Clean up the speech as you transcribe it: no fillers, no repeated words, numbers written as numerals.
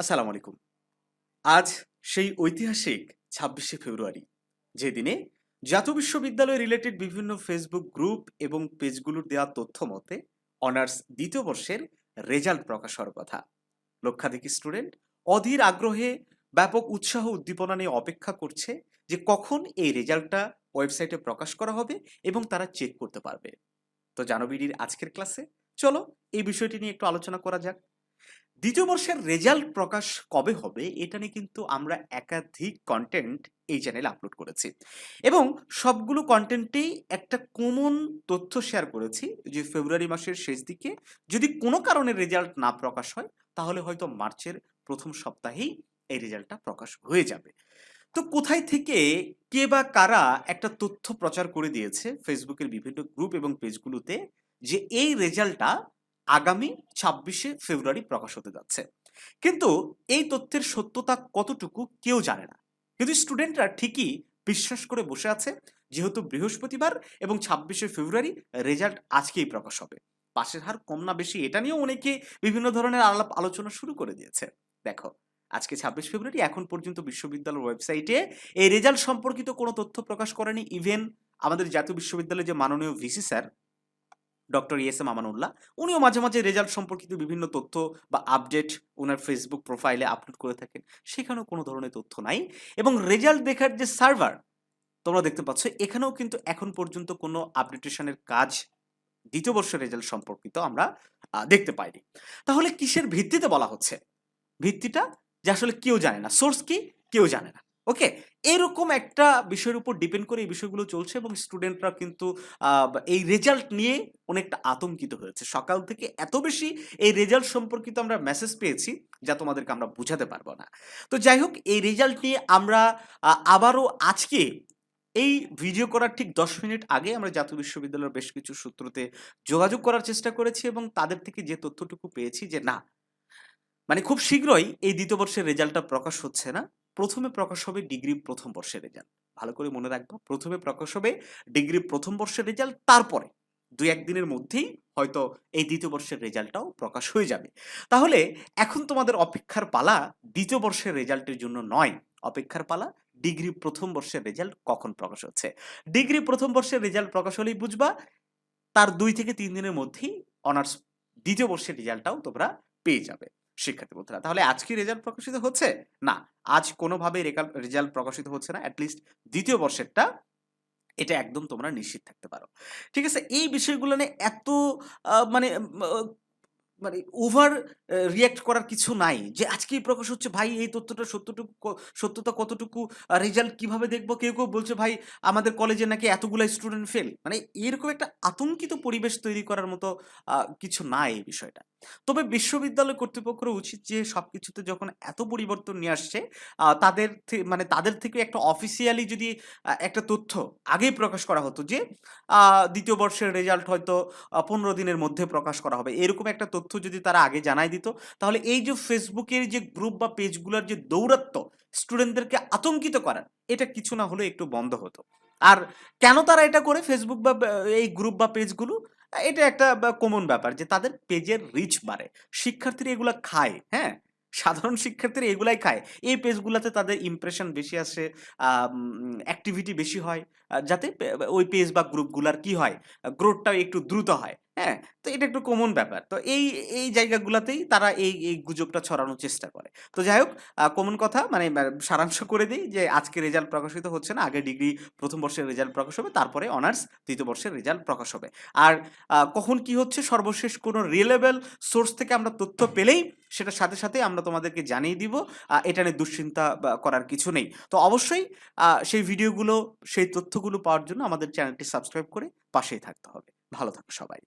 আসসালামু আলাইকুম। আজ সেই ঐতিহাসিক ২৬শে ফেব্রুয়ারি, যেদিনে জাতীয় বিশ্ববিদ্যালয় রিলেটেড বিভিন্ন ফেসবুক গ্রুপ এবং পেজগুলোর দেওয়া তথ্য মতে অনার্স দ্বিতীয় বর্ষের রেজাল্ট প্রকাশ হওয়ার কথা। লক্ষাধিক স্টুডেন্ট অধীর আগ্রহে ব্যাপক উৎসাহ উদ্দীপনা নিয়ে অপেক্ষা করছে যে কখন এই রেজাল্টটা ওয়েবসাইটে প্রকাশ করা হবে এবং তারা চেক করতে পারবে। তো জানবিডির আজকের ক্লাসে চলো এই বিষয়টি নিয়ে একটু আলোচনা করা যাক। দ্বিতীয় বর্ষের রেজাল্ট প্রকাশ কবে হবে এটা নিয়ে কিন্তু আমরা একাধিক কন্টেন্ট এই চ্যানেলে আপলোড করেছি এবং সবগুলো কন্টেন্টেই একটা কমন তথ্য শেয়ার করেছি যে ফেব্রুয়ারি মাসের শেষ দিকে যদি কোনো কারণে রেজাল্ট না প্রকাশ হয় তাহলে হয়তো মার্চের প্রথম সপ্তাহেই এই রেজাল্টটা প্রকাশ হয়ে যাবে। তো কোথায় থেকে কে বা কারা একটা তথ্য প্রচার করে দিয়েছে ফেসবুকের বিভিন্ন গ্রুপ এবং পেজগুলোতে যে এই রেজাল্টটা আগামী ২৬শে ফেব্রুয়ারি প্রকাশ হতে যাচ্ছে, কিন্তু এই তথ্যের সত্যতা কতটুকু কেউ জানে না। কিন্তু স্টুডেন্টরা ঠিকই বিশ্বাস করে বসে আছে যেহেতু বৃহস্পতিবার এবং ২৬শে ফেব্রুয়ারি রেজাল্ট আজকেই প্রকাশ হবে। পাশের হার কম না বেশি এটা নিয়েও অনেকে বিভিন্ন ধরনের আলাপ আলোচনা শুরু করে দিয়েছে। দেখো, আজকে ২৬ ফেব্রুয়ারি, এখন পর্যন্ত বিশ্ববিদ্যালয়ের ওয়েবসাইটে এই রেজাল্ট সম্পর্কিত কোনো তথ্য প্রকাশ করেনি। ইভেন আমাদের জাতীয় বিশ্ববিদ্যালয়ের যে মাননীয় VC sir doctor S M Amanullah, উনিও মাঝে মাঝে রেজাল্ট সম্পর্কিত বিভিন্ন তথ্য বা আপডেট ওনার ফেসবুক প্রোফাইলে আপলোড করে থাকেন, সেখানেও কোনো ধরনের তথ্য নাই। এবং রেজাল্ট দেখার যে সার্ভার তোমরা দেখতে পাচ্ছ, এখানেও কিন্তু এখন পর্যন্ত কোনো আপডেটেশনের কাজ দ্বিতীয় বর্ষের রেজাল্ট সম্পর্কিত আমরা দেখতে পাইনি। তাহলে কিসের ভিত্তিতে বলা হচ্ছে? ভিত্তিটা যে আসলে কেউ জানে না, সোর্স কি কেউ জানে না। ওকে, এরকম একটা বিষয়ের উপর ডিপেন্ড করে এই বিষয়গুলো চলছে এবং স্টুডেন্টরা কিন্তু এই রেজাল্ট নিয়ে অনেকটা আতঙ্কিত হয়েছে। সকাল থেকে এত বেশি এই রেজাল্ট সম্পর্কিত আমরা মেসেজ পেয়েছি যা তোমাদেরকে আমরা বুঝাতে পারবো না। তো যাই হোক, এই রেজাল্ট নিয়ে আমরা আবারও আজকে এই ভিডিও করার ঠিক ১০ মিনিট আগে আমরা জাতীয় বিশ্ববিদ্যালয়ের বেশ কিছু সূত্রতে যোগাযোগ করার চেষ্টা করেছি এবং তাদের থেকে যে তথ্যটুকু পেয়েছি যে না, মানে খুব শীঘ্রই এই দ্বিতীয় বর্ষের রেজাল্টটা প্রকাশ হচ্ছে না। প্রথমে প্রকাশ হবে ডিগ্রি প্রথম বর্ষের রেজাল্ট। ভালো করে মনে রাখবা, প্রথমে প্রকাশ হবে ডিগ্রি প্রথম বর্ষের রেজাল্ট, তারপরে ২-১ দিনের মধ্যেই হয়তো এই দ্বিতীয় বর্ষের রেজাল্টটাও প্রকাশ হয়ে যাবে। তাহলে এখন তোমাদের অপেক্ষার পালা দ্বিতীয় বর্ষের রেজাল্টের জন্য নয়, অপেক্ষার পালা ডিগ্রি প্রথম বর্ষের রেজাল্ট কখন প্রকাশ হচ্ছে। ডিগ্রি প্রথম বর্ষের রেজাল্ট প্রকাশ হলেই বুঝবা তার ২ থেকে ৩ দিনের মধ্যেই অনার্স দ্বিতীয় বর্ষের রেজাল্টটাও তোমরা পেয়ে যাবে শিক্ষার্থী বন্ধুরা। তাহলে আজ কি রেজাল্ট প্রকাশিত হচ্ছে? না, আজ কোনোভাবেই রেজাল্ট প্রকাশিত হচ্ছে না। এটলিস্ট দ্বিতীয় বর্ষেরটা, এটা একদম তোমরা নিশ্চিত থাকতে পারো। ঠিক আছে? এই বিষয়গুলো নিয়ে এত মানে মানে ওভার রিঅ্যাক্ট করার কিছু নাই যে আজকেই প্রকাশ হচ্ছে, ভাই এই তথ্যটা সত্যতা কতটুকু, রেজাল্ট কিভাবে দেখবো? কেউ বলছে ভাই আমাদের কলেজে নাকি এতগুলা স্টুডেন্ট ফেল। মানে এরকম একটা আতঙ্কিত পরিবেশ তৈরি করার মতো কিছু না এই বিষয়টা। তবে বিশ্ববিদ্যালয় কর্তৃপক্ষের উচিত যে সবকিছুতে যখন এত পরিবর্তন নিয়ে আসছে, মানে তাদের থেকে একটা অফিসিয়ালি যদি একটা তথ্য আগেই প্রকাশ করা হতো যে দ্বিতীয় বর্ষের রেজাল্ট হয়তো ১৫ দিনের মধ্যে প্রকাশ করা হবে। এরকম একটা তথ্য যদি তারা আগে জানায় দিত, তাহলে এই যে ফেসবুকের যে গ্রুপ বা পেজগুলোর যে দৌরাত্ম্য স্টুডেন্টদেরকে আতঙ্কিত করার, এটা কিছু না হলেও একটু বন্ধ হতো। আর কেন তারা এটা করে ফেসবুক বা এই গ্রুপ বা পেজগুলো? এটা একটা কমন ব্যাপার যে তাদের পেজের রিচ বাড়ে। শিক্ষার্থীরা এগুলা খায়, হ্যাঁ? সাধারণ শিক্ষার্থীরা এগুলাই খায়। এই পেজগুলাতে তাদের ইমপ্রেশন বেশি আসে, অ্যাক্টিভিটি বেশি হয়। যাতে ওই পেজ বা গ্রুপগুলার কি হয়? গ্রোথটাও একটু দ্রুত হয়। হ্যাঁ? তো এটা একটু কমন ব্যাপার। তো এই জায়গাগুলাতেই তারা এই গুজবটা ছড়ানোর চেষ্টা করে। তো যাই হোক, কমন কথা মানে সারাংশ করে দেই যে আজকে রেজাল্ট প্রকাশিত হচ্ছে না। আগে ডিগ্রি প্রথম বর্ষের রেজাল্ট প্রকাশ হবে, তারপরে অনার্স তৃতীয় বর্ষের রেজাল্ট প্রকাশ হবে। আর কখন কি হচ্ছে সর্বশেষ কোনো রিলেভেল সোর্স থেকে আমরা তথ্য পেলেই সেটার সাথে আমরা তোমাদেরকে জানিয়ে দিব। এটা নিয়ে দুশ্চিন্তা করার কিছু নেই। তো অবশ্যই সেই ভিডিওগুলো, সেই তথ্যগুলো পাওয়ার জন্য আমাদের চ্যানেলটি সাবস্ক্রাইব করে পাশেই থাকতে হবে। ভালো থাকো সবাই।